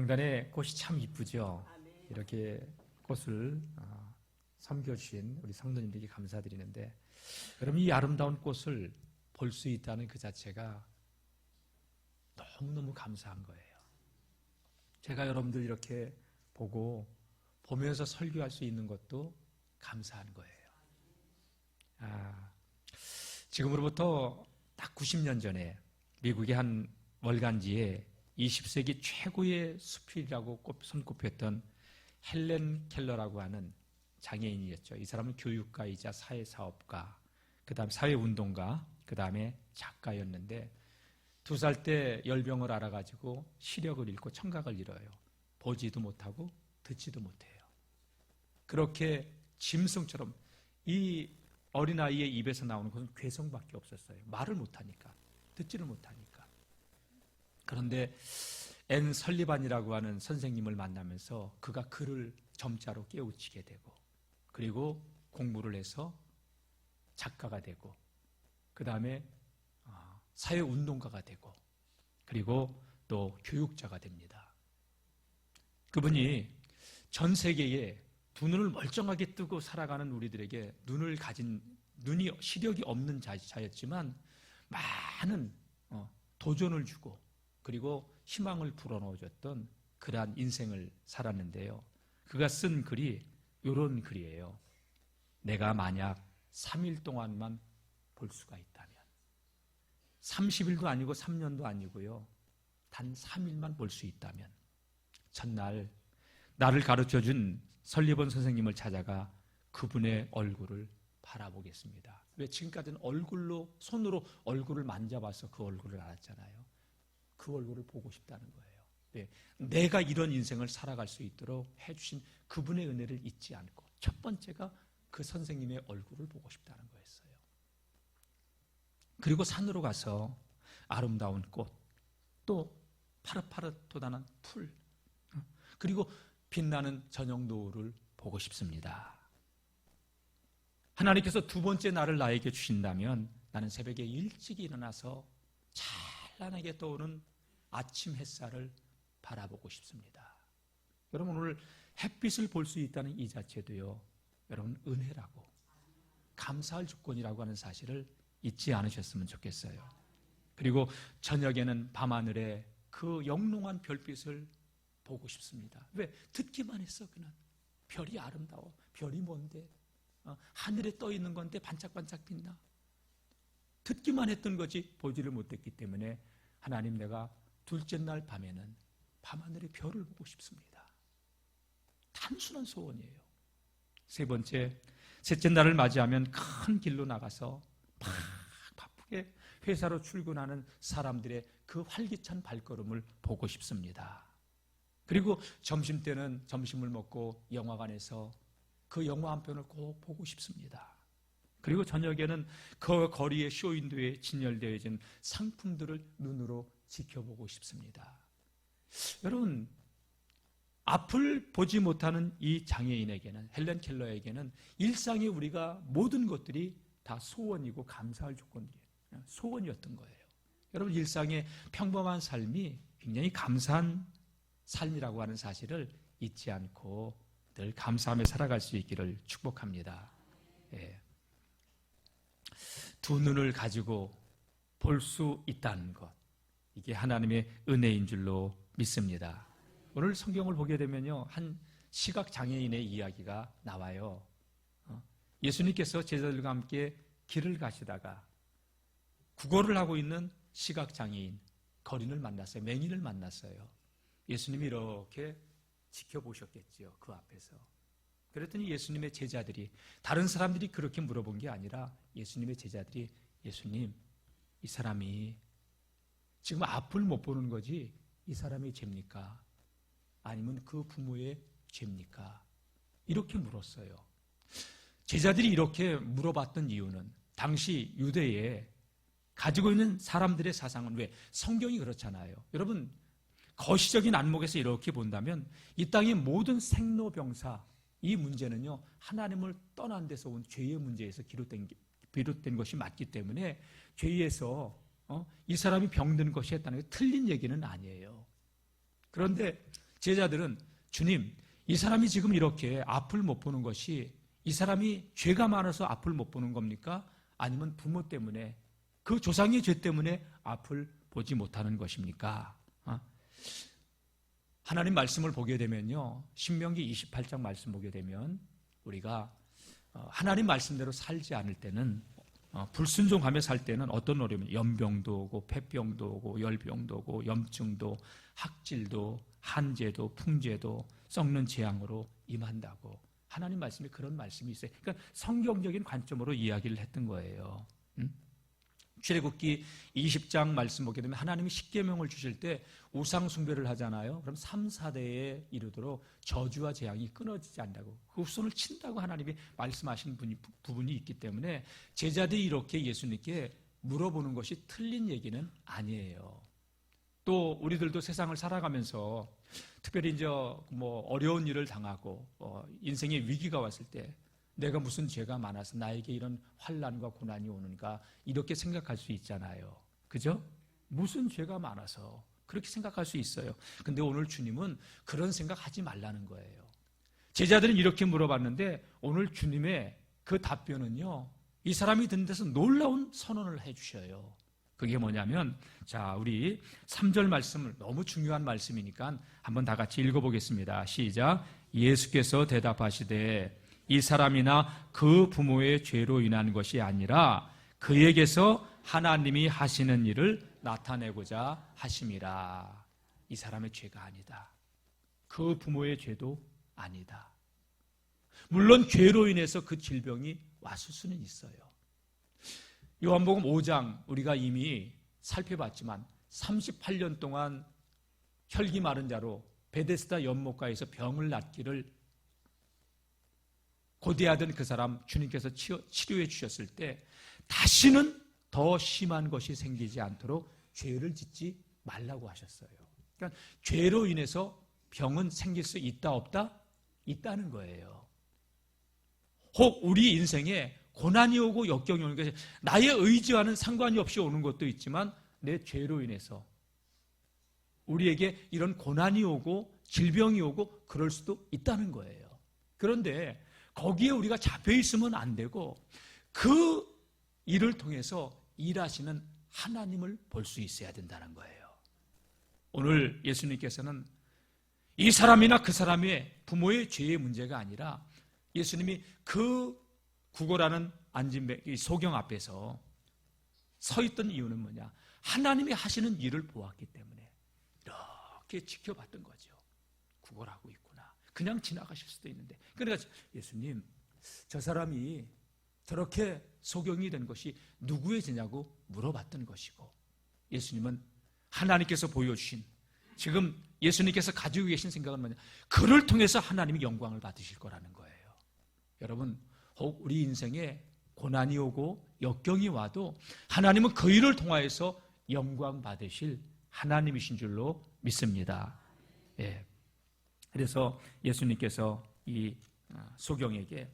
명단에 꽃이 참 이쁘죠. 이렇게 꽃을 섬겨주신 우리 성도님들에게 감사드리는데, 여러분 이 아름다운 꽃을 볼 수 있다는 그 자체가 너무너무 감사한 거예요. 제가 여러분들 이렇게 보면서 설교할 수 있는 것도 감사한 거예요. 지금으로부터 딱 90년 전에 미국의 한 월간지에 20세기 최고의 수필이라고 손꼽혔던 헬렌 켈러라고 하는 장애인이었죠. 이 사람은 교육가이자 사회사업가, 그 다음 사회운동가, 그 다음에 작가였는데 2살 때 열병을 알아가지고 시력을 잃고 청각을 잃어요. 보지도 못하고 듣지도 못해요. 그렇게 짐승처럼 이 어린아이의 입에서 나오는 것은 괴성밖에 없었어요. 말을 못하니까, 듣지를 못하니까. 그런데 앤 설리반이라고 하는 선생님을 만나면서 그가 그를 점자로 깨우치게 되고, 그리고 공부를 해서 작가가 되고, 그 다음에 사회운동가가 되고, 그리고 또 교육자가 됩니다. 그분이 전 세계에 두 눈을 멀쩡하게 뜨고 살아가는 우리들에게 눈이 시력이 없는 자였지만 많은 도전을 주고, 그리고 희망을 불어넣어줬던 그러한 인생을 살았는데요. 그가 쓴 글이 이런 글이에요. 내가 만약 3일 동안만 볼 수가 있다면, 30일도 아니고 3년도 아니고요, 단 3일만 볼 수 있다면, 첫날 나를 가르쳐준 설리번 선생님을 찾아가 그분의 얼굴을 바라보겠습니다. 왜? 지금까지는 손으로 얼굴을 만져봐서 그 얼굴을 알았잖아요. 그 얼굴을 보고 싶다는 거예요. 네. 내가 이런 인생을 살아갈 수 있도록 해주신 그분의 은혜를 잊지 않고, 첫 번째가 그 선생님의 얼굴을 보고 싶다는 거였어요. 그리고 산으로 가서 아름다운 꽃, 또 파릇파릇 돋아난 풀, 그리고 빛나는 저녁 노을을 보고 싶습니다. 하나님께서 두 번째 날을 나에게 주신다면 나는 새벽에 일찍 일어나서 찬란하게 떠오르는 아침 햇살을 바라보고 싶습니다. 여러분, 오늘 햇빛을 볼 수 있다는 이 자체도요, 여러분 은혜라고, 감사할 조건이라고 하는 사실을 잊지 않으셨으면 좋겠어요. 그리고 저녁에는 밤하늘에 그 영롱한 별빛을 보고 싶습니다. 왜? 듣기만 했어. 그는 별이 아름다워. 별이 뭔데? 하늘에 떠 있는 건데 반짝반짝 빛나. 듣기만 했던 거지 보지를 못했기 때문에, 하나님, 내가 둘째 날 밤에는 밤하늘의 별을 보고 싶습니다. 단순한 소원이에요. 세 번째, 셋째 날을 맞이하면 큰 길로 나가서 바쁘게 회사로 출근하는 사람들의 그 활기찬 발걸음을 보고 싶습니다. 그리고 점심때는 점심을 먹고 영화관에서 그 영화 한 편을 꼭 보고 싶습니다. 그리고 저녁에는 그 거리의 쇼윈도에 진열되어진 상품들을 눈으로 지켜보고 싶습니다. 여러분, 앞을 보지 못하는 이 장애인에게는, 헬렌 켈러에게는 일상의 우리가 모든 것들이 다 소원이고 감사할 조건들이에요. 소원이었던 거예요. 여러분, 일상의 평범한 삶이 굉장히 감사한 삶이라고 하는 사실을 잊지 않고 늘 감사하며 살아갈 수 있기를 축복합니다. 예. 두 눈을 가지고 볼 수 있다는 것, 이게 하나님의 은혜인 줄로 믿습니다. 오늘 성경을 보게 되면요, 한 시각장애인의 이야기가 나와요. 예수님께서 제자들과 함께 길을 가시다가 구걸을 하고 있는 시각장애인, 거린을 만났어요. 맹인을 만났어요. 예수님이 이렇게 지켜보셨겠지요, 그 앞에서. 그랬더니 예수님의 제자들이, 다른 사람들이 그렇게 물어본 게 아니라 예수님의 제자들이, 예수님, 이 사람이 지금 앞을 못 보는 거지 이 사람이 죄입니까? 아니면 그 부모의 죄입니까? 이렇게 물었어요. 제자들이 이렇게 물어봤던 이유는, 당시 유대에 가지고 있는 사람들의 사상은, 왜? 성경이 그렇잖아요. 여러분, 거시적인 안목에서 이렇게 본다면 이 땅의 모든 생로병사, 이 문제는요, 하나님을 떠난 데서 온 죄의 문제에서 비롯된 것이 맞기 때문에, 죄에서 이 사람이 병든 것이 했다는 게 틀린 얘기는 아니에요. 그런데 제자들은 주님, 이 사람이 지금 이렇게 앞을 못 보는 것이 이 사람이 죄가 많아서 앞을 못 보는 겁니까? 아니면 부모 때문에 그 조상의 죄 때문에 앞을 보지 못하는 것입니까? 하나님 말씀을 보게 되면요, 신명기 28장 말씀 보게 되면 우리가 하나님 말씀대로 살지 않을 때는, 불순종하며 살 때는 어떤 어려움이, 연병도 오고 폐병도 오고 열병도 오고 염증도 학질도 한재도 풍재도 썩는 재앙으로 임한다고 하나님 말씀에 그런 말씀이 있어요. 그러니까 성경적인 관점으로 이야기를 했던 거예요. 출애굽기 20장 말씀 보게 되면 하나님이 십계명을 주실 때 우상 숭배를 하잖아요. 그럼 3, 4대에 이르도록 저주와 재앙이 끊어지지 않는다고, 그 후손을 친다고 하나님이 말씀하신 부분이 있기 때문에 제자들이 이렇게 예수님께 물어보는 것이 틀린 얘기는 아니에요. 또 우리들도 세상을 살아가면서 특별히 이제 뭐 어려운 일을 당하고 인생의 위기가 왔을 때 내가 무슨 죄가 많아서 나에게 이런 환난과 고난이 오는가, 이렇게 생각할 수 있잖아요. 그죠? 무슨 죄가 많아서 그렇게 생각할 수 있어요. 근데 오늘 주님은 그런 생각하지 말라는 거예요. 제자들은 이렇게 물어봤는데 오늘 주님의 그 답변은요, 이 사람이 듣는 데서 놀라운 선언을 해주셔요. 그게 뭐냐면, 자, 우리 3절 말씀을, 너무 중요한 말씀이니까 한번 다 같이 읽어보겠습니다. 시작. 예수께서 대답하시되 이 사람이나 그 부모의 죄로 인한 것이 아니라 그에게서 하나님이 하시는 일을 나타내고자 하심이라. 이 사람의 죄가 아니다. 그 부모의 죄도 아니다. 물론 죄로 인해서 그 질병이 왔을 수는 있어요. 요한복음 5장 우리가 이미 살펴봤지만 38년 동안 혈기 마른 자로 베데스다 연못가에서 병을 낫기를 고대하던 그 사람 주님께서 치료해 주셨을 때 다시는 더 심한 것이 생기지 않도록 죄를 짓지 말라고 하셨어요. 그러니까 죄로 인해서 병은 생길 수 있다 없다? 있다는 거예요. 혹 우리 인생에 고난이 오고 역경이 오는 것이 나의 의지와는 상관이 없이 오는 것도 있지만 내 죄로 인해서 우리에게 이런 고난이 오고 질병이 오고 그럴 수도 있다는 거예요. 그런데 거기에 우리가 잡혀 있으면 안 되고 그 일을 통해서 일하시는 하나님을 볼 수 있어야 된다는 거예요. 오늘 예수님께서는 이 사람이나 그 사람의 부모의 죄의 문제가 아니라 예수님이 그 구걸하는 이 소경 앞에서 서 있던 이유는 뭐냐? 하나님이 하시는 일을 보았기 때문에 이렇게 지켜봤던 거죠. 구걸하고 있구나. 그냥 지나가실 수도 있는데. 그러니까 예수님, 저 사람이 저렇게 소경이 된 것이 누구의 죄냐고 물어봤던 것이고, 예수님은 하나님께서 보여주신, 지금 예수님께서 가지고 계신 생각은 뭐냐? 그를 통해서 하나님이 영광을 받으실 거라는 거예요. 여러분, 혹 우리 인생에 고난이 오고 역경이 와도 하나님은 그 일을 통하여서 영광 받으실 하나님이신 줄로 믿습니다. 예. 그래서 예수님께서 이 소경에게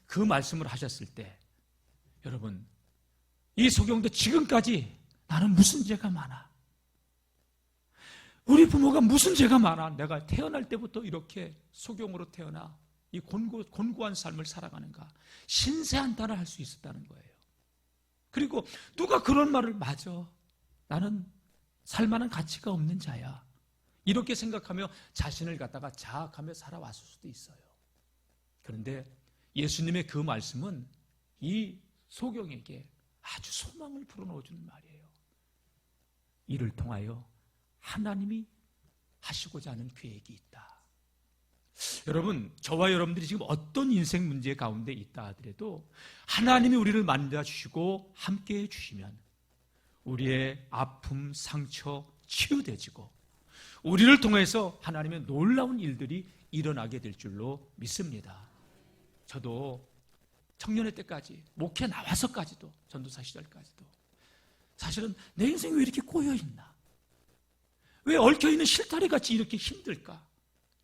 그 말씀을 하셨을 때, 여러분, 이 소경도 지금까지 나는 무슨 죄가 많아, 우리 부모가 무슨 죄가 많아, 내가 태어날 때부터 이렇게 소경으로 태어나 이 곤고한 삶을 살아가는가, 신세한탄을 할 수 있었다는 거예요. 그리고 누가 그런 말을, 맞아, 나는 살만한 가치가 없는 자야, 이렇게 생각하며 자신을 갖다가 자학하며 살아왔을 수도 있어요. 그런데 예수님의 그 말씀은 이 소경에게 아주 소망을 불어넣어주는 말이에요. 이를 통하여 하나님이 하시고자 하는 계획이 있다. 여러분, 저와 여러분들이 지금 어떤 인생 문제 가운데 있다 하더라도 하나님이 우리를 만나주시고 함께해 주시면 우리의 아픔, 상처 치유되지고 우리를 통해서 하나님의 놀라운 일들이 일어나게 될 줄로 믿습니다. 저도 청년의 때까지, 목회 나와서까지도, 전도사 시절까지도 사실은 내 인생이 왜 이렇게 꼬여있나, 왜 얽혀있는 실타래같이 이렇게 힘들까,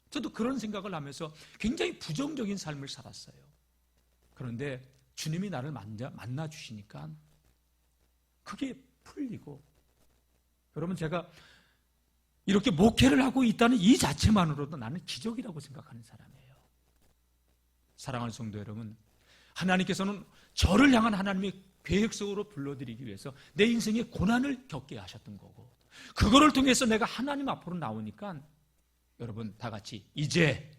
저도 그런 생각을 하면서 굉장히 부정적인 삶을 살았어요. 그런데 주님이 나를 만나 주시니까 그게 풀리고, 여러분, 제가 이렇게 목회를 하고 있다는 이 자체만으로도 나는 기적이라고 생각하는 사람이에요. 사랑하는 성도 여러분, 하나님께서는 저를 향한 하나님의 계획 속으로 불러들이기 위해서 내 인생에 고난을 겪게 하셨던 거고, 그거를 통해서 내가 하나님 앞으로 나오니까 여러분 다 같이 이제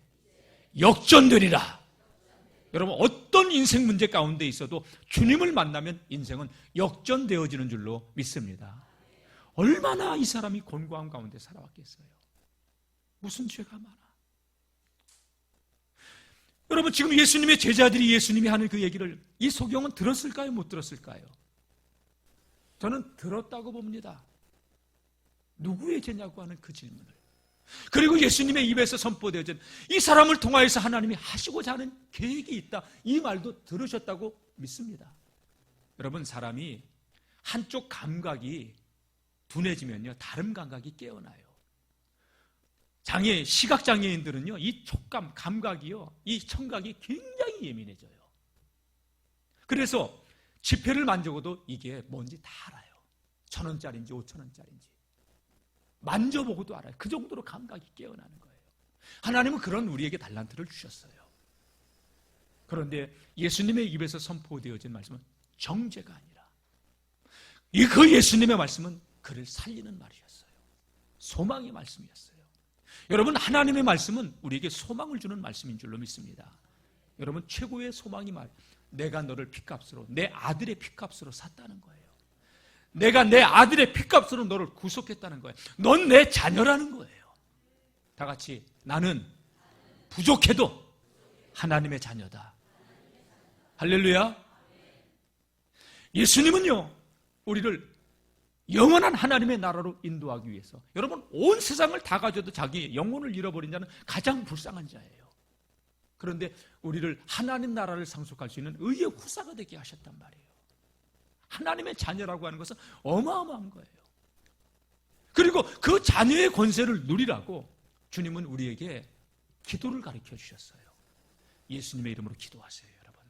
역전되리라. 여러분 어떤 인생 문제 가운데 있어도 주님을 만나면 인생은 역전되어지는 줄로 믿습니다. 얼마나 이 사람이 곤고함 가운데 살아왔겠어요. 무슨 죄가 많아. 여러분 지금 예수님의 제자들이 예수님이 하는 그 얘기를 이 소경은 들었을까요? 못 들었을까요? 저는 들었다고 봅니다. 누구의 죄냐고 하는 그 질문을. 그리고 예수님의 입에서 선포되어진 이 사람을 통하여서 하나님이 하시고자 하는 계획이 있다, 이 말도 들으셨다고 믿습니다. 여러분 사람이 한쪽 감각이 둔해지면요 다른 감각이 깨어나요. 시각장애인들은요 이 촉감, 감각이요, 이 청각이 굉장히 예민해져요. 그래서 지폐를 만져도 이게 뭔지 다 알아요. 1,000원짜리인지 5,000원짜리인지 만져보고도 알아요. 그 정도로 감각이 깨어나는 거예요. 하나님은 그런 우리에게 달란트를 주셨어요. 그런데 예수님의 입에서 선포되어진 말씀은 정죄가 아니라 그 예수님의 말씀은 그를 살리는 말이었어요. 소망의 말씀이었어요. 여러분 하나님의 말씀은 우리에게 소망을 주는 말씀인 줄로 믿습니다. 여러분 최고의 소망이 내가 너를 핏값으로, 내 아들의 핏값으로 샀다는 거예요. 내가 내 아들의 핏값으로 너를 구속했다는 거예요. 넌 내 자녀라는 거예요. 다 같이 나는 부족해도 하나님의 자녀다. 할렐루야. 예수님은요 우리를 영원한 하나님의 나라로 인도하기 위해서, 여러분 온 세상을 다 가져도 자기 영혼을 잃어버린 자는 가장 불쌍한 자예요. 그런데 우리를 하나님 나라를 상속할 수 있는 의의 후사가 되게 하셨단 말이에요. 하나님의 자녀라고 하는 것은 어마어마한 거예요. 그리고 그 자녀의 권세를 누리라고 주님은 우리에게 기도를 가르쳐 주셨어요. 예수님의 이름으로 기도하세요, 여러분.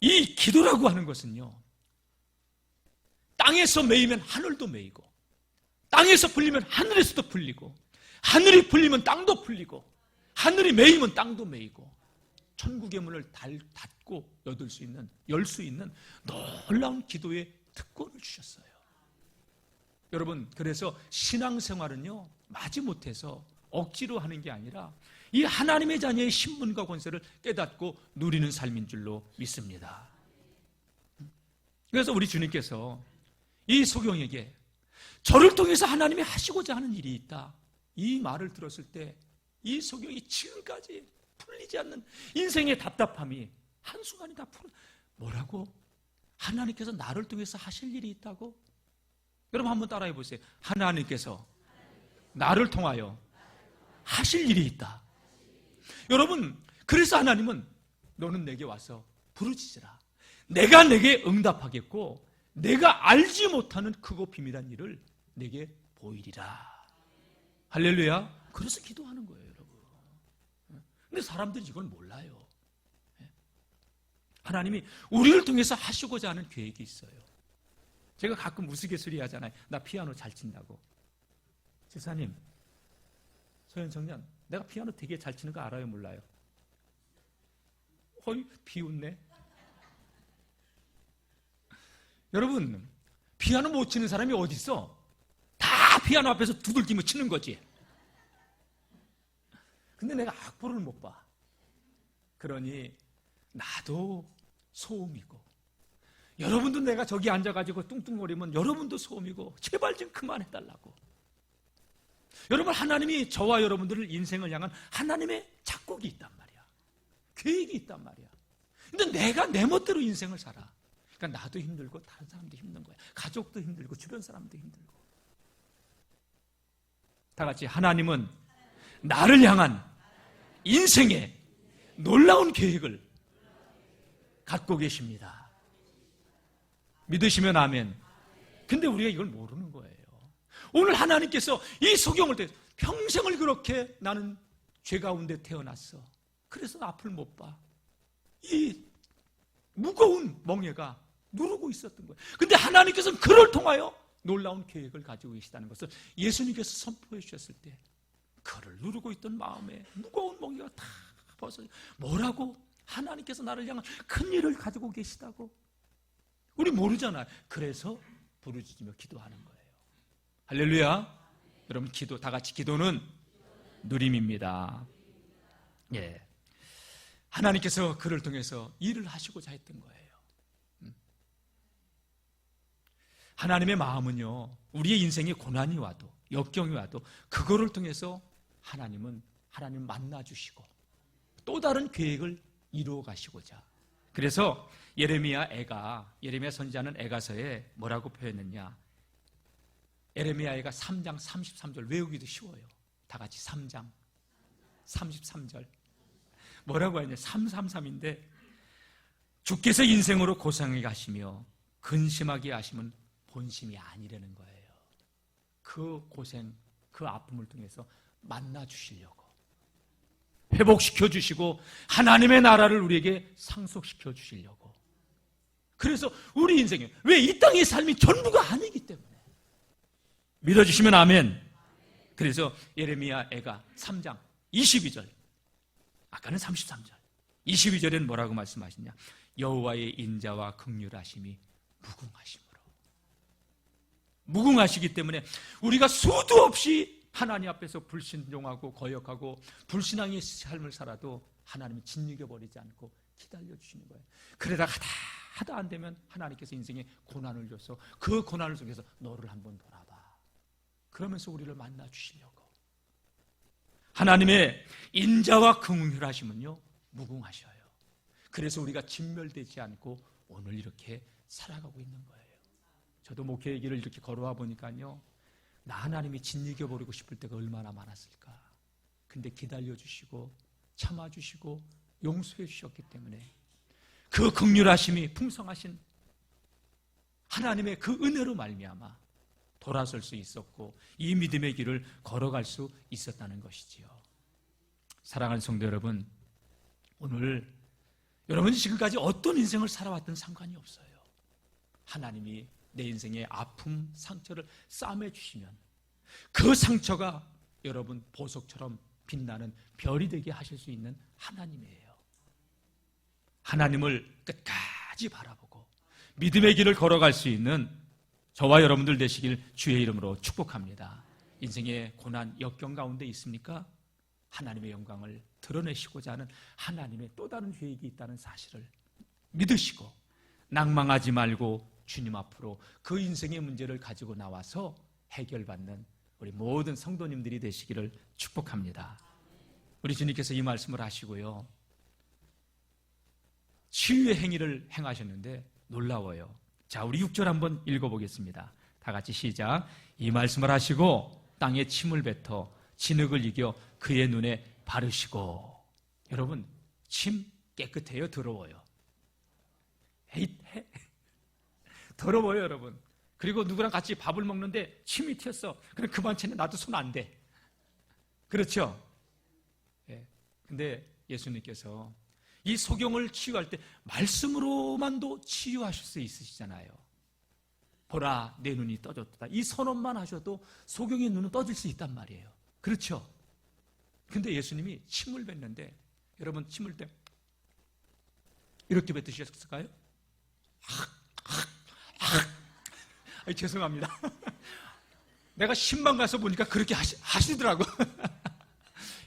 이 기도라고 하는 것은요, 땅에서 매이면 하늘도 매이고, 땅에서 풀리면 하늘에서도 풀리고, 하늘이 풀리면 땅도 풀리고, 하늘이 매이면 땅도 매이고, 천국의 문을 닫고 열 수 있는 놀라운 기도의 특권을 주셨어요. 여러분, 그래서 신앙생활은요 마지못해서 억지로 하는 게 아니라 이 하나님의 자녀의 신분과 권세를 깨닫고 누리는 삶인 줄로 믿습니다. 그래서 우리 주님께서 이 소경에게 저를 통해서 하나님이 하시고자 하는 일이 있다, 이 말을 들었을 때 이 소경이 지금까지 풀리지 않는 인생의 답답함이 한순간에 다 뭐라고? 하나님께서 나를 통해서 하실 일이 있다고? 여러분 한번 따라해 보세요. 하나님께서 나를 통하여 하실 일이 있다. 여러분, 그래서 하나님은 너는 내게 와서 부르짖으라. 내가 내게 응답하겠고 내가 알지 못하는 크고 비밀한 일을 내게 보이리라. 할렐루야. 그래서 기도하는 거예요, 여러분. 근데 사람들이 이걸 몰라요. 하나님이 우리를 통해서 하시고자 하는 계획이 있어요. 제가 가끔 우스갯소리 하잖아요. 나 피아노 잘 친다고. 집사님, 소연청년, 내가 피아노 되게 잘 치는 거 알아요, 몰라요? 비웃네. 여러분, 피아노 못 치는 사람이 어디 있어? 다 피아노 앞에서 두들기며 치는 거지. 근데 내가 악보를 못 봐. 그러니 나도 소음이고, 여러분도 내가 저기 앉아가지고 뚱뚱거리면 여러분도 소음이고, 제발 좀 그만해달라고. 여러분, 하나님이 저와 여러분들을 인생을 향한 하나님의 작곡이 있단 말이야. 계획이 있단 말이야. 근데 내가 내 멋대로 인생을 살아. 그러니까 나도 힘들고 다른 사람도 힘든 거야. 가족도 힘들고 주변 사람도 힘들고. 다 같이 하나님은 나를 향한 인생의 놀라운 계획을 갖고 계십니다. 믿으시면 아멘. 근데 우리가 이걸 모르는 거예요. 오늘 하나님께서 이 소경을 통해서 평생을 그렇게 나는 죄 가운데 태어났어. 그래서 앞을 못 봐. 이 무거운 멍에가 누르고 있었던 거예요. 근데 하나님께서는 그를 통하여 놀라운 계획을 가지고 계시다는 것을 예수님께서 선포해 주셨을 때 그를 누르고 있던 마음에 무거운 멍에가 다 벗어져. 뭐라고? 하나님께서 나를 향한 큰 일을 가지고 계시다고? 우리 모르잖아요. 그래서 부르짖으며 기도하는 거예요. 할렐루야. 여러분, 기도, 다 같이 기도는 누림입니다. 예. 하나님께서 그를 통해서 일을 하시고자 했던 거예요. 하나님의 마음은요, 우리의 인생에 고난이 와도 역경이 와도 그거를 통해서 하나님 만나주시고 또 다른 계획을 이루어 가시고자. 그래서 예레미야 선지자는 애가서에 뭐라고 표현했냐? 예레미야 애가 3장 33절 외우기도 쉬워요. 다 같이 3장 33절 뭐라고 하냐? 333인데 주께서 인생으로 고상하게 하시며 근심하게 하시면 본심이 아니라는 거예요. 그 고생, 그 아픔을 통해서 만나주시려고, 회복시켜 주시고 하나님의 나라를 우리에게 상속시켜 주시려고. 그래서 우리 인생에 왜 이 땅의 삶이 전부가 아니기 때문에 믿어주시면 아멘. 그래서 예레미야 애가 3장 22절, 아까는 33절, 22절에는 뭐라고 말씀하시냐? 여호와의 인자와 긍휼하심이 무궁하시기 때문에 우리가 수도 없이 하나님 앞에서 불신종하고 거역하고 불신앙의 삶을 살아도 하나님이 짓이겨버리지 않고 기다려주시는 거예요. 그러다가 하다 안 되면 하나님께서 인생에 고난을 줘서 그 고난을 속에서 너를 한번 돌아봐, 그러면서 우리를 만나주시려고. 하나님의 인자와 긍휼하심은요 무궁하셔요. 그래서 우리가 진멸되지 않고 오늘 이렇게 살아가고 있는 거예요. 저도 목회의 길을 이렇게 걸어와 보니까요, 나 하나님이 짓이겨버리고 싶을 때가 얼마나 많았을까. 근데 기다려주시고 참아주시고 용서해 주셨기 때문에 그 긍휼하심이 풍성하신 하나님의 그 은혜로 말미암아 돌아설 수 있었고 이 믿음의 길을 걸어갈 수 있었다는 것이지요. 사랑하는 성도 여러분, 오늘 여러분이 지금까지 어떤 인생을 살아왔든 상관이 없어요. 하나님이 내 인생의 아픔, 상처를 싸매 주시면 그 상처가 여러분 보석처럼 빛나는 별이 되게 하실 수 있는 하나님이에요. 하나님을 끝까지 바라보고 믿음의 길을 걸어갈 수 있는 저와 여러분들 되시길 주의 이름으로 축복합니다. 인생의 고난, 역경 가운데 있습니까? 하나님의 영광을 드러내시고자 하는 하나님의 또 다른 계획이 있다는 사실을 믿으시고 낭망하지 말고 주님 앞으로 그 인생의 문제를 가지고 나와서 해결받는 우리 모든 성도님들이 되시기를 축복합니다. 우리 주님께서 이 말씀을 하시고요, 치유의 행위를 행하셨는데 놀라워요. 자, 우리 6절 한번 읽어보겠습니다. 다 같이 시작. 이 말씀을 하시고 땅에 침을 뱉어 진흙을 이겨 그의 눈에 바르시고. 여러분, 침 깨끗해요, 더러워요? 더러워요, 여러분. 그리고 누구랑 같이 밥을 먹는데 침이 튀었어. 그럼 그 반찬에 나도 손 안 대. 그렇죠? 예. 근데 예수님께서 이 소경을 치유할 때 말씀으로만도 치유하실 수 있으시잖아요. 보라, 내 눈이 떠졌다. 이 선언만 하셔도 소경의 눈은 떠질 수 있단 말이에요. 그렇죠? 근데 예수님이 침을 뱉는데, 여러분 침을 때 이렇게 뱉으셨을까요? 죄송합니다. 내가 신방 가서 보니까 그렇게 하시더라고.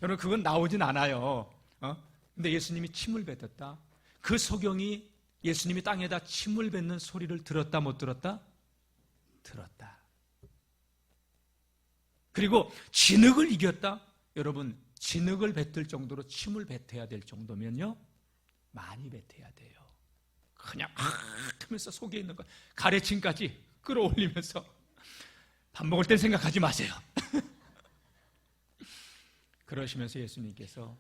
여러분, 그건 나오진 않아요. 근데 예수님이 침을 뱉었다. 그 소경이 예수님이 땅에다 침을 뱉는 소리를 들었다, 못 들었다? 들었다. 그리고 진흙을 이겼다. 여러분, 진흙을 뱉을 정도로 침을 뱉어야 될 정도면요, 많이 뱉어야 돼요. 그냥 하면서 속에 있는 거 가래침까지 끌어올리면서 밥 먹을 땐 생각하지 마세요. 그러시면서 예수님께서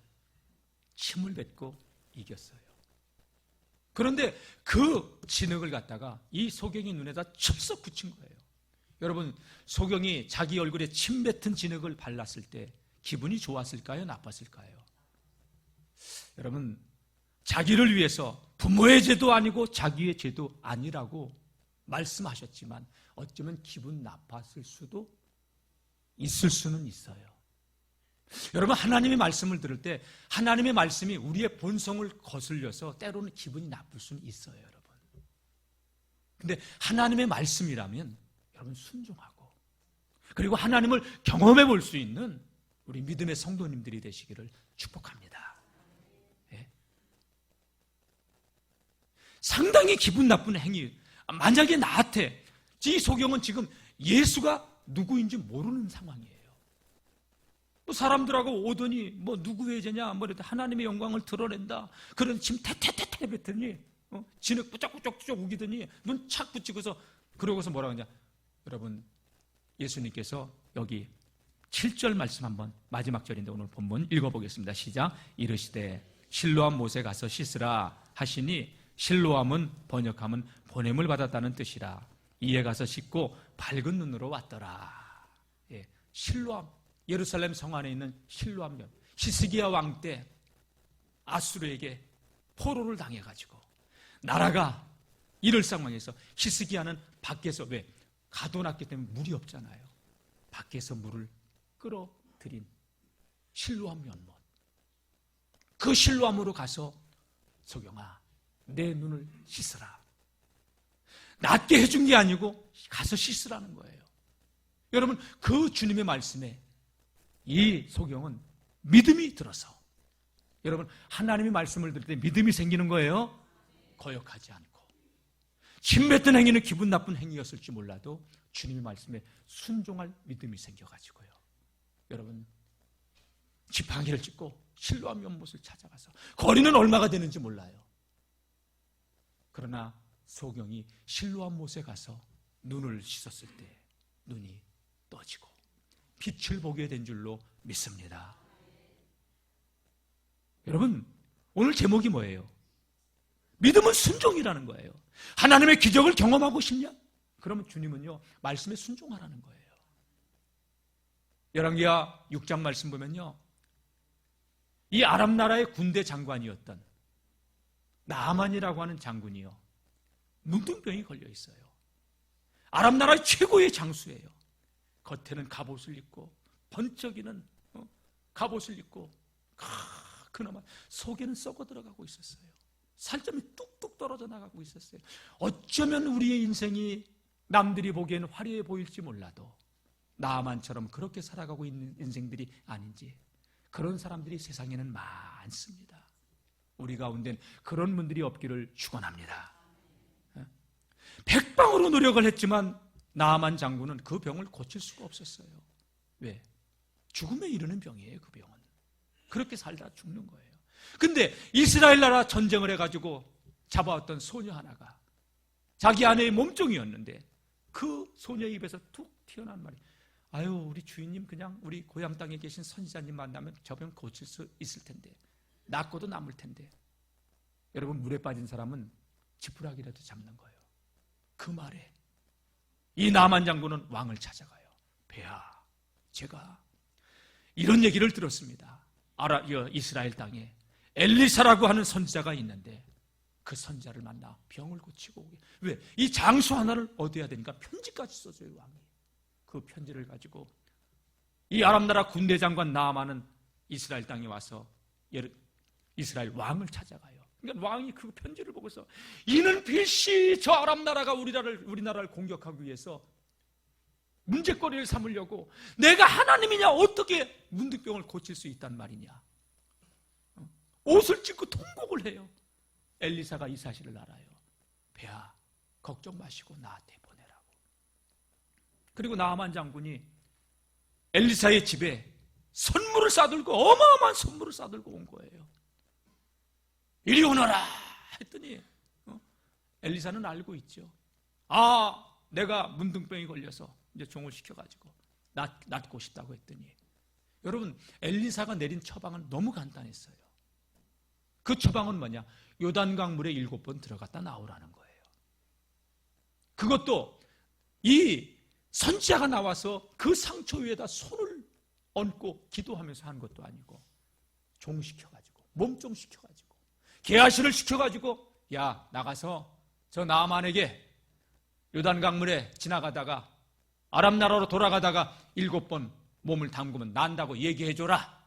침을 뱉고 이겼어요. 그런데 그 진흙을 갖다가 이 소경이 눈에다 첩썩 붙인 거예요. 여러분, 소경이 자기 얼굴에 침 뱉은 진흙을 발랐을 때 기분이 좋았을까요? 나빴을까요? 여러분, 자기를 위해서 부모의 죄도 아니고 자기의 죄도 아니라고 말씀하셨지만 어쩌면 기분 나빴을 수도 있을 수는 있어요. 여러분, 하나님의 말씀을 들을 때 하나님의 말씀이 우리의 본성을 거슬려서 때로는 기분이 나쁠 수는 있어요, 여러분. 근데 하나님의 말씀이라면 여러분 순종하고, 그리고 하나님을 경험해 볼 수 있는 우리 믿음의 성도님들이 되시기를 축복합니다. 예. 상당히 기분 나쁜 행위. 만약에 나한테, 이 소경은 지금 예수가 누구인지 모르는 상황이에요. 사람들하고 오더니 누구 외제냐, 하나님의 영광을 드러낸다. 그런 침 태태태태 뱉더니 진흙 뿌쩍뿌쩍 우기더니 눈 착 붙이고서, 그러고서 뭐라고 하냐. 여러분, 예수님께서 여기 7절 말씀 한번, 마지막 절인데 오늘 본문 읽어보겠습니다. 시작. 이르시되 실로암 못에 가서 씻으라 하시니, 실로암은 번역하면 보냄을 받았다는 뜻이라. 이에 가서 씻고 밝은 눈으로 왔더라. 예, 실로암, 예루살렘 성 안에 있는 실로암, 히스기야 왕 때 아수르에게 포로를 당해가지고 나라가 이럴 상황에서 히스기야는 밖에서, 왜? 가둬놨기 때문에 물이 없잖아요. 밖에서 물을 끌어들인 실로암 연못, 그 실로암으로 가서 소경아, 내 눈을 씻으라. 낫게 해준 게 아니고 가서 씻으라는 거예요. 여러분, 그 주님의 말씀에 이 소경은 믿음이 들어서, 여러분, 하나님의 말씀을 들을 때 믿음이 생기는 거예요. 거역하지 않고. 침뱉던 행위는 기분 나쁜 행위였을지 몰라도 주님의 말씀에 순종할 믿음이 생겨가지고요. 여러분, 지팡이를 짚고 실로암 연못을 찾아가서, 거리는 얼마가 되는지 몰라요. 그러나 소경이 실로암 못에 가서 눈을 씻었을 때 눈이 떠지고 빛을 보게 된 줄로 믿습니다. 여러분, 오늘 제목이 뭐예요? 믿음은 순종이라는 거예요. 하나님의 기적을 경험하고 싶냐? 그러면 주님은요, 말씀에 순종하라는 거예요. 열왕기하 6장 말씀 보면요, 이 아람 나라의 군대 장관이었던 나아만이라고 하는 장군이요, 문둥병이 걸려 있어요. 아람 나라의 최고의 장수예요. 겉에는 갑옷을 입고 번쩍이는 갑옷을 입고, 그나마 속에는 썩어 들어가고 있었어요. 살점이 뚝뚝 떨어져 나가고 있었어요. 어쩌면 우리의 인생이 남들이 보기에는 화려해 보일지 몰라도 나아만처럼 그렇게 살아가고 있는 인생들이 아닌지, 그런 사람들이 세상에는 많습니다. 우리 가운데는 그런 분들이 없기를 축원합니다. 백방으로 노력을 했지만 나아만 장군은 그 병을 고칠 수가 없었어요. 왜? 죽음에 이르는 병이에요. 그 병은 그렇게 살다 죽는 거예요. 근데 이스라엘 나라 전쟁을 해가지고 잡아왔던 소녀 하나가 자기 아내의 몸종이었는데, 그 소녀의 입에서 툭 튀어나온 말이, 아유, 우리 주인님 그냥 우리 고향 땅에 계신 선지자님 만나면 저 병 고칠 수 있을 텐데, 낫고도 남을 텐데. 여러분, 물에 빠진 사람은 지푸라기라도 잡는 거예요. 그 말에 이 나만 장군은 왕을 찾아가요. 폐하, 제가 이런 얘기를 들었습니다. 이스라엘 땅에 엘리사라고 하는 선지자가 있는데 그 선지자를 만나 병을 고치고 오게. 왜? 이 장수 하나를 얻어야 되니까 편지까지 써줘요, 왕이. 그 편지를 가지고 이 아람 나라 군대 장관 나아만은 이스라엘 땅에 와서 이스라엘 왕을 찾아가요. 그러니까 왕이 그 편지를 보고서, 이는 필시 저 아람 나라가 우리나라를 공격하기 위해서 문제거리를 삼으려고, 내가 하나님이냐, 어떻게 문득병을 고칠 수 있단 말이냐. 옷을 찢고 통곡을 해요. 엘리사가 이 사실을 알아요. 폐하, 걱정 마시고 나한테 보내라고. 그리고 나아만 장군이 엘리사의 집에 선물을 싸들고, 어마어마한 선물을 싸들고 온 거예요. 이리 오너라 했더니 엘리사는 알고 있죠. 아, 내가 문둥병이 걸려서 이제 종을 시켜가지고 낫고 싶다고 했더니, 여러분, 엘리사가 내린 처방은 너무 간단했어요. 그 처방은 뭐냐? 요단강물에 7번 들어갔다 나오라는 거예요. 그것도 이 선지자가 나와서 그 상처 위에다 손을 얹고 기도하면서 한 것도 아니고, 종시켜가지고, 몸종시켜가지고, 게하시를 시켜가지고, 야, 나가서 저 나아만에게 요단 강물에 지나가다가 아람 나라로 돌아가다가 7번 몸을 담그면 난다고 얘기해줘라.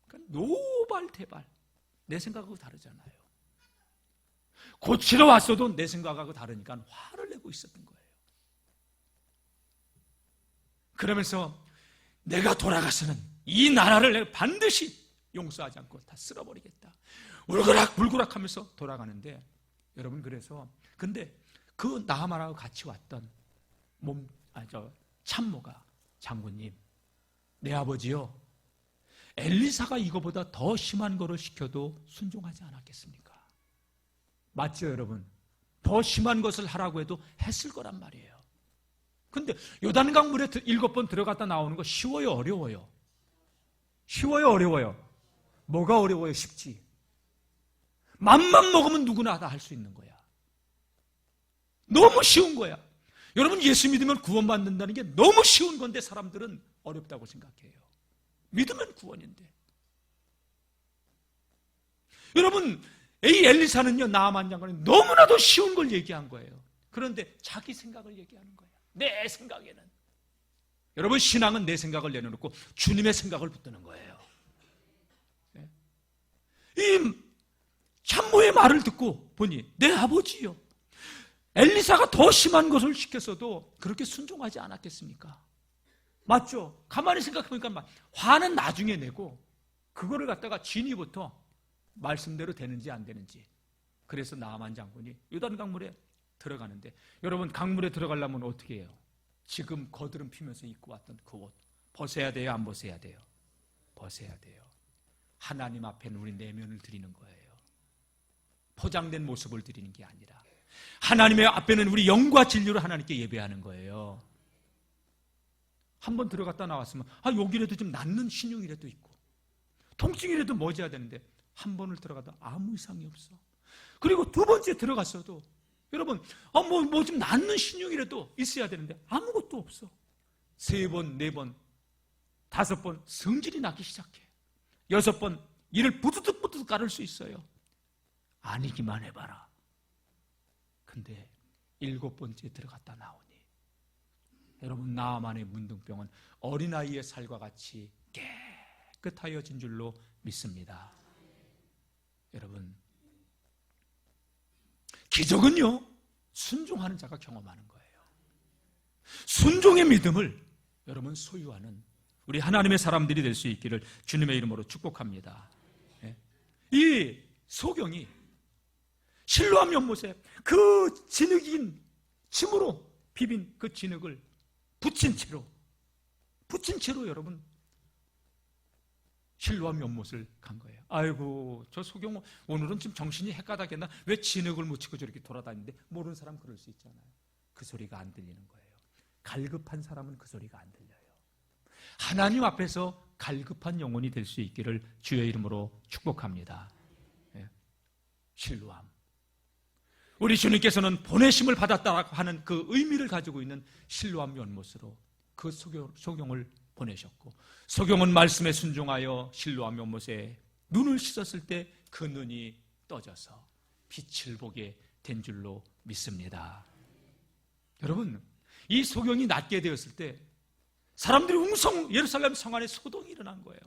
그러니까 노발대발. 내 생각하고 다르잖아요. 고치러 왔어도 내 생각하고 다르니까 화를 내고 있었던 거예요. 그러면서 내가 돌아가서는 이 나라를 내가 반드시 용서하지 않고 다 쓸어버리겠다. 울그락불그락 하면서 돌아가는데, 여러분, 그래서 근데 그 나하만하고 같이 왔던 참모가, 장군님, 내 아버지요, 엘리사가 이거보다 더 심한 거를 시켜도 순종하지 않았겠습니까? 맞죠, 여러분? 더 심한 것을 하라고 해도 했을 거란 말이에요. 근데 요단강 물에 7번 들어갔다 나오는 거 쉬워요, 어려워요? 쉬워요, 어려워요? 뭐가 어려워요? 쉽지. 맘만 먹으면 누구나 다 할 수 있는 거야. 너무 쉬운 거야. 여러분, 예수 믿으면 구원받는다는 게 너무 쉬운 건데 사람들은 어렵다고 생각해요. 믿으면 구원인데. 여러분, 이 엘리사는요, 나아만 장관은 너무나도 쉬운 걸 얘기한 거예요. 그런데 자기 생각을 얘기하는 거예요. 내 생각에는. 여러분, 신앙은 내 생각을 내려놓고 주님의 생각을 붙드는 거예요. 이 참모의 말을 듣고 보니 내 아버지요, 엘리사가 더 심한 것을 시켰어도 그렇게 순종하지 않았겠습니까? 맞죠? 가만히 생각해보니까 화는 나중에 내고 그거를 갖다가 진위부터 말씀대로 되는지 안 되는지. 그래서 나아만 장군이 요단 강물에 들어가는데, 여러분, 강물에 들어가려면 어떻게 해요? 지금 거드름 피면서 입고 왔던 그 옷 벗어야 돼요, 안 벗어야 돼요? 벗어야 돼요. 하나님 앞에는 우리 내면을 드리는 거예요. 포장된 모습을 드리는 게 아니라 하나님의 앞에는 우리 영과 진리로 하나님께 예배하는 거예요. 한번 들어갔다 나왔으면 여기라도 좀 낫는 신용이라도 있고 통증이라도 멎어야 되는데, 한 번을 들어가도 아무 이상이 없어. 그리고 두 번째 들어갔어도 여러분, 뭐 좀 낫는 신용이라도 있어야 되는데 아무것도 없어. 3번, 4번, 5번 성질이 나기 시작해. 6번 이를 부두둑부두둑 가를 수 있어요. 아니기만 해봐라. 근데 7번째 들어갔다 나오니, 여러분, 나아만의 문둥병은 어린아이의 살과 같이 깨끗하여진 줄로 믿습니다. 여러분, 기적은요, 순종하는 자가 경험하는 거예요. 순종의 믿음을 여러분 소유하는 우리 하나님의 사람들이 될 수 있기를 주님의 이름으로 축복합니다. 이 소경이 실로암 연못에 그 진흙인 침으로 비빈 그 진흙을 붙인 채로 여러분 실로암 연못을 간 거예요. 아이고, 저 소경 오늘은 좀 정신이 헷가닥했나? 왜 진흙을 묻히고 저렇게 돌아다니는데? 모르는 사람 그럴 수 있잖아요. 그 소리가 안 들리는 거예요. 갈급한 사람은 그 소리가 안 들려요. 하나님 앞에서 갈급한 영혼이 될 수 있기를 주의 이름으로 축복합니다. 실로암. 우리 주님께서는 보내심을 받았다고 하는 그 의미를 가지고 있는 실로암 연못으로 그 소경을 보내셨고, 소경은 말씀에 순종하여 실로암 연못에 눈을 씻었을 때 그 눈이 떠져서 빛을 보게 된 줄로 믿습니다. 여러분, 이 소경이 낫게 되었을 때 사람들이 예루살렘 성 안에 소동이 일어난 거예요.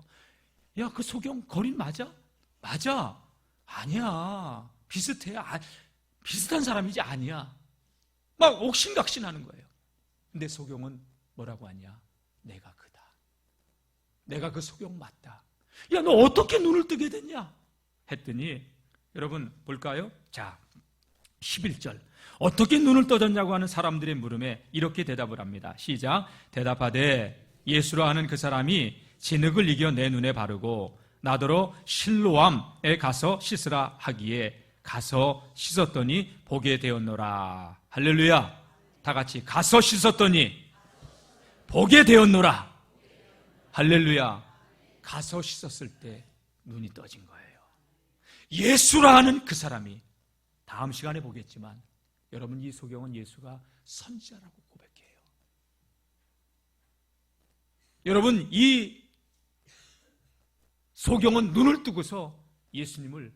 야, 그 소경 거린 맞아? 맞아. 아니야. 비슷해. 비슷한 사람이지. 아니야. 막 옥신각신하는 거예요. 근데 소경은 뭐라고 하냐? 내가 그다. 내가 그 소경 맞다. 야, 너 어떻게 눈을 뜨게 됐냐? 했더니, 여러분 볼까요? 자, 11절. 어떻게 눈을 떠졌냐고 하는 사람들의 물음에 이렇게 대답을 합니다. 시작. 대답하되 예수라 하는 그 사람이 진흙을 이겨 내 눈에 바르고 나더러 실로암에 가서 씻으라 하기에 가서 씻었더니 보게 되었노라. 할렐루야. 다 같이 가서 씻었더니 보게 되었노라. 할렐루야. 가서 씻었을 때 눈이 떠진 거예요. 예수라 하는 그 사람이, 다음 시간에 보겠지만 여러분, 이 소경은 예수가 선지자라고 고백해요. 여러분, 이 소경은 눈을 뜨고서 예수님을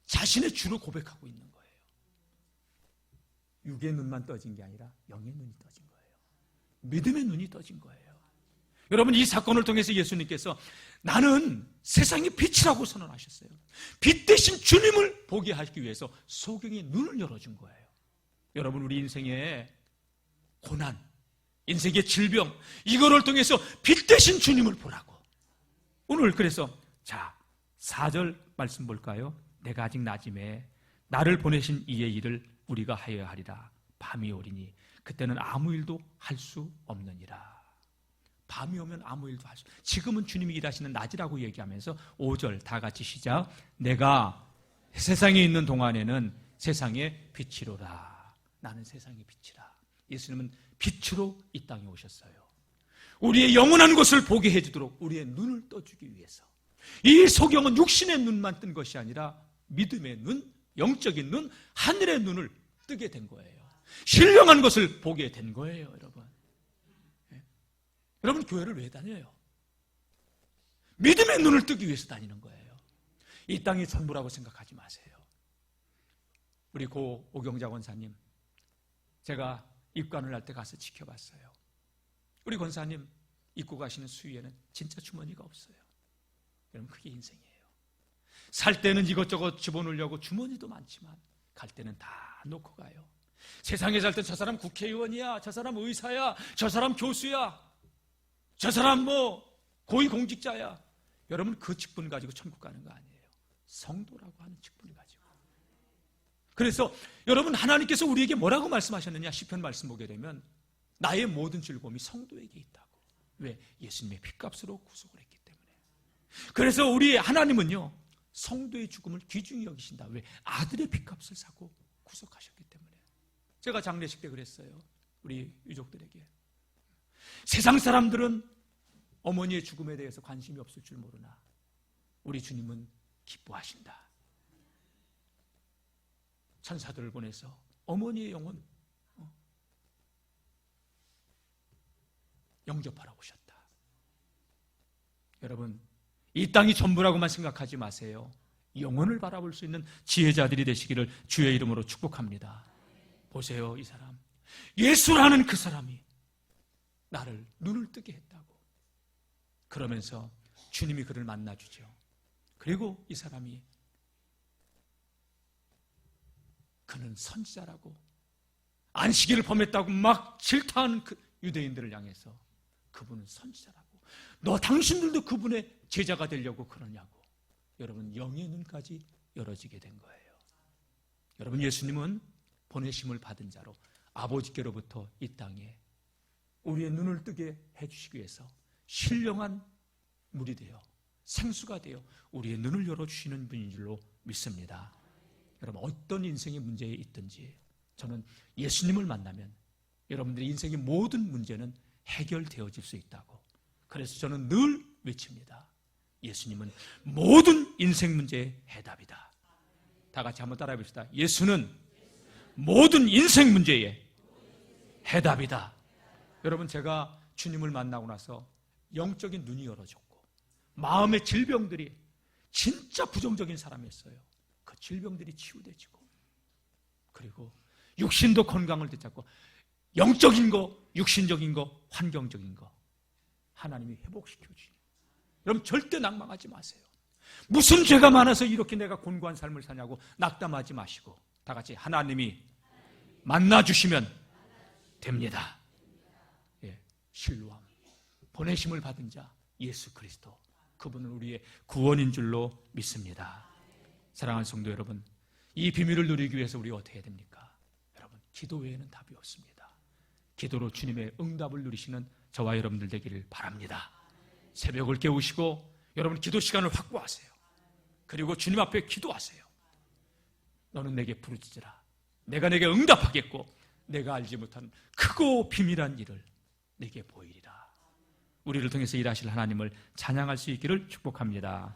자신의 주로 고백하고 있는 거예요. 육의 눈만 떠진 게 아니라 영의 눈이 떠진 거예요. 믿음의 눈이 떠진 거예요. 여러분, 이 사건을 통해서 예수님께서 나는 세상의 빛이라고 선언하셨어요. 빛 대신 주님을 보게 하기 위해서 소경의 눈을 열어준 거예요. 여러분, 우리 인생의 고난, 인생의 질병, 이거를 통해서 빛 대신 주님을 보라고. 오늘 그래서 4절 말씀 볼까요? 내가 아직 낮임에 나를 보내신 이의 일을 우리가 하여야 하리라. 밤이 오리니 그때는 아무 일도 할 수 없느니라. 밤이 오면 아무 일도 할 수 없어요. 지금은 주님이 일하시는 낮이라고 얘기하면서 5절 다 같이 시작. 내가 세상에 있는 동안에는 세상의 빛이로라. 나는 세상의 빛이라. 예수님은 빛으로 이 땅에 오셨어요. 우리의 영원한 것을 보게 해주도록 우리의 눈을 떠주기 위해서. 이 소경은 육신의 눈만 뜬 것이 아니라 믿음의 눈, 영적인 눈, 하늘의 눈을 뜨게 된 거예요. 신령한 것을 보게 된 거예요, 여러분. 여러분, 교회를 왜 다녀요? 믿음의 눈을 뜨기 위해서 다니는 거예요. 이 땅이 전부라고 생각하지 마세요. 우리 고 오경자 권사님, 제가 입관을 할 때 가서 지켜봤어요. 우리 권사님 입고 가시는 수위에는 진짜 주머니가 없어요. 여러분, 그게 인생이에요. 살 때는 이것저것 집어넣으려고 주머니도 많지만 갈 때는 다 놓고 가요. 세상에 살 때 저 사람 국회의원이야, 저 사람 의사야, 저 사람 교수야, 저 사람 고위공직자야. 여러분, 그 직분 가지고 천국 가는 거 아니에요. 성도라고 하는 직분을 가지고. 그래서 여러분, 하나님께서 우리에게 뭐라고 말씀하셨느냐? 시편 말씀 보게 되면 나의 모든 즐거움이 성도에게 있다고. 왜? 예수님의 핏값으로 구속을 했기 때문에. 그래서 우리 하나님은요, 성도의 죽음을 귀중히 여기신다. 왜? 아들의 핏값을 사고 구속하셨기 때문에. 제가 장례식 때 그랬어요. 우리 유족들에게. 세상 사람들은 어머니의 죽음에 대해서 관심이 없을 줄 모르나 우리 주님은 기뻐하신다. 천사들을 보내서 어머니의 영혼 영접하러 오셨다. 여러분, 이 땅이 전부라고만 생각하지 마세요. 영혼을 바라볼 수 있는 지혜자들이 되시기를 주의 이름으로 축복합니다. 보세요, 이 사람. 예수라는 그 사람이 나를 눈을 뜨게 했다고. 그러면서 주님이 그를 만나주죠. 그리고 이 사람이 그는 선지자라고 안식일을 범했다고 막 질타하는 그 유대인들을 향해서 그분은 선지자라고. 너 당신들도 그분의 제자가 되려고 그러냐고. 여러분, 영의 눈까지 열어지게 된 거예요. 여러분, 예수님은 보내심을 받은 자로 아버지께로부터 이 땅에 우리의 눈을 뜨게 해주시기 위해서 신령한 물이 되어 생수가 되어 우리의 눈을 열어주시는 분인 줄로 믿습니다. 여러분, 어떤 인생의 문제에 있든지 저는 예수님을 만나면 여러분들의 인생의 모든 문제는 해결되어질 수 있다고. 그래서 저는 늘 외칩니다. 예수님은 모든 인생 문제의 해답이다. 다 같이 한번 따라해 봅시다. 예수는 모든 인생 문제의 해답이다. 여러분, 제가 주님을 만나고 나서 영적인 눈이 열어졌고 마음의 질병들이 진짜 부정적인 사람이었어요. 그 질병들이 치유되지고 그리고 육신도 건강을 되찾고 영적인 거, 육신적인 거, 환경적인 거 하나님이 회복시켜 주시는. 여러분, 절대 낙망하지 마세요. 무슨 죄가 많아서 이렇게 내가 곤고한 삶을 사냐고 낙담하지 마시고 다 같이 하나님이 만나주시면 됩니다. 예, 실로암 보내심을 받은 자 예수 그리스도, 그분은 우리의 구원인 줄로 믿습니다. 사랑하는 성도 여러분, 이 비밀을 누리기 위해서 우리가 어떻게 해야 됩니까? 여러분, 기도 외에는 답이 없습니다. 기도로 주님의 응답을 누리시는 저와 여러분들 되기를 바랍니다. 새벽을 깨우시고 여러분 기도 시간을 확보하세요. 그리고 주님 앞에 기도하세요. 너는 내게 부르짖으라. 내가 내게 응답하겠고 내가 알지 못한 크고 비밀한 일을 내게 보이리라. 우리를 통해서 일하실 하나님을 찬양할 수 있기를 축복합니다.